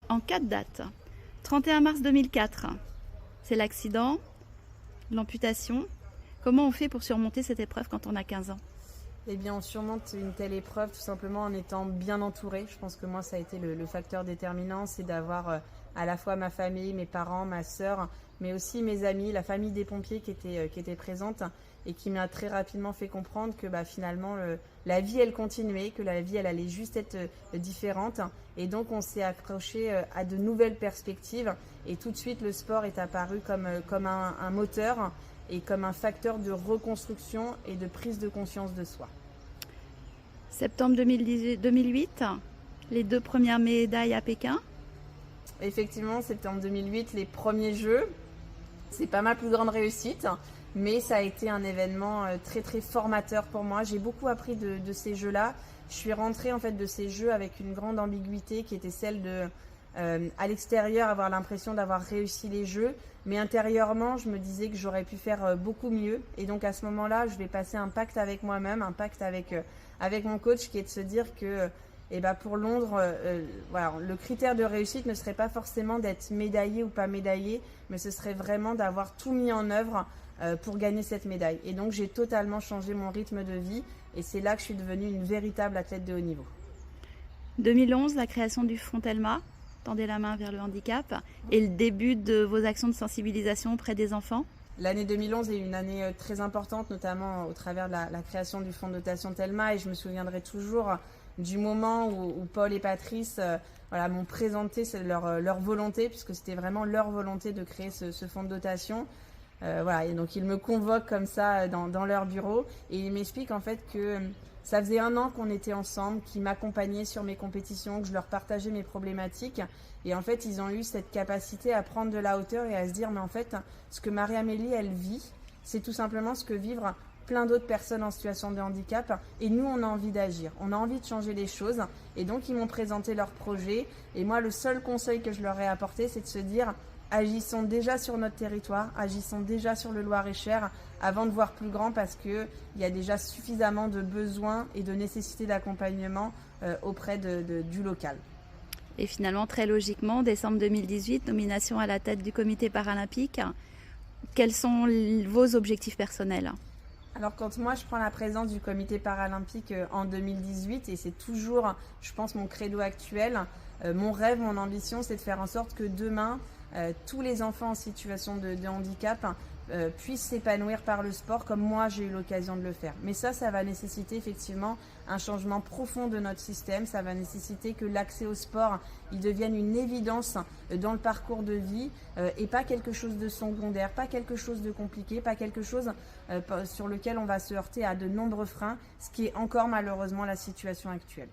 en 4 dates. 31 mars 2004, c'est l'accident, l'amputation. Comment on fait pour surmonter cette épreuve quand on a 15 ans? Eh bien, on surmonte une telle épreuve tout simplement en étant bien entouré. Je pense que moi, ça a été le facteur déterminant, c'est d'avoir à la fois ma famille, mes parents, ma sœur, mais aussi mes amis, la famille des pompiers qui était présente et qui m'a très rapidement fait comprendre que finalement, la vie, elle continuait, que la vie, elle allait juste être différente. Et donc, on s'est accroché à de nouvelles perspectives. Et tout de suite, le sport est apparu comme un moteur et comme un facteur de reconstruction et de prise de conscience de soi. Septembre 2008, les 2 premières médailles à Pékin. Effectivement, c'était en 2008, les premiers Jeux. C'est pas ma plus grande réussite, mais ça a été un événement très très formateur pour moi. J'ai beaucoup appris de ces Jeux-là. Je suis rentrée en fait de ces Jeux avec une grande ambiguïté qui était celle de, à l'extérieur, avoir l'impression d'avoir réussi les Jeux, mais intérieurement, je me disais que j'aurais pu faire beaucoup mieux. Et donc à ce moment-là, je vais passer un pacte avec moi-même, un pacte avec mon coach, qui est de se dire que pour Londres, voilà, le critère de réussite ne serait pas forcément d'être médaillé ou pas médaillé, mais ce serait vraiment d'avoir tout mis en œuvre pour gagner cette médaille. Et donc j'ai totalement changé mon rythme de vie et c'est là que je suis devenue une véritable athlète de haut niveau. 2011, la création du Fonds Telma, Tendez la main vers le handicap, et le début de vos actions de sensibilisation auprès des enfants. L'année 2011 est une année très importante, notamment au travers de la création du fonds de dotation Telma, et je me souviendrai toujours du moment où Paul et Patrice m'ont présenté leur volonté, puisque c'était vraiment leur volonté de créer ce fonds de dotation. Et donc ils me convoquent comme ça dans leur bureau et ils m'expliquent en fait que ça faisait 1 an qu'on était ensemble, qu'ils m'accompagnaient sur mes compétitions, que je leur partageais mes problématiques. Et en fait, ils ont eu cette capacité à prendre de la hauteur et à se dire, mais en fait, ce que Marie-Amélie, elle vit, c'est tout simplement ce que vivent plein d'autres personnes en situation de handicap. Et nous, on a envie d'agir, on a envie de changer les choses. Et donc, ils m'ont présenté leur projet. Et moi, le seul conseil que je leur ai apporté, c'est de se dire, agissons déjà sur notre territoire, agissons déjà sur le Loir-et-Cher avant de voir plus grand parce qu'il y a déjà suffisamment de besoins et de nécessités d'accompagnement auprès du local. Et finalement, très logiquement, décembre 2018, nomination à la tête du comité paralympique. Quels sont vos objectifs personnels ? Alors quand moi je prends la présidence du comité paralympique en 2018, et c'est toujours, je pense, mon credo actuel, mon rêve, mon ambition, c'est de faire en sorte que demain, tous les enfants en situation de handicap puissent s'épanouir par le sport comme moi j'ai eu l'occasion de le faire. Mais ça va nécessiter effectivement un changement profond de notre système, ça va nécessiter que l'accès au sport il devienne une évidence dans le parcours de vie et pas quelque chose de secondaire, pas quelque chose de compliqué, pas quelque chose sur lequel on va se heurter à de nombreux freins, ce qui est encore malheureusement la situation actuelle.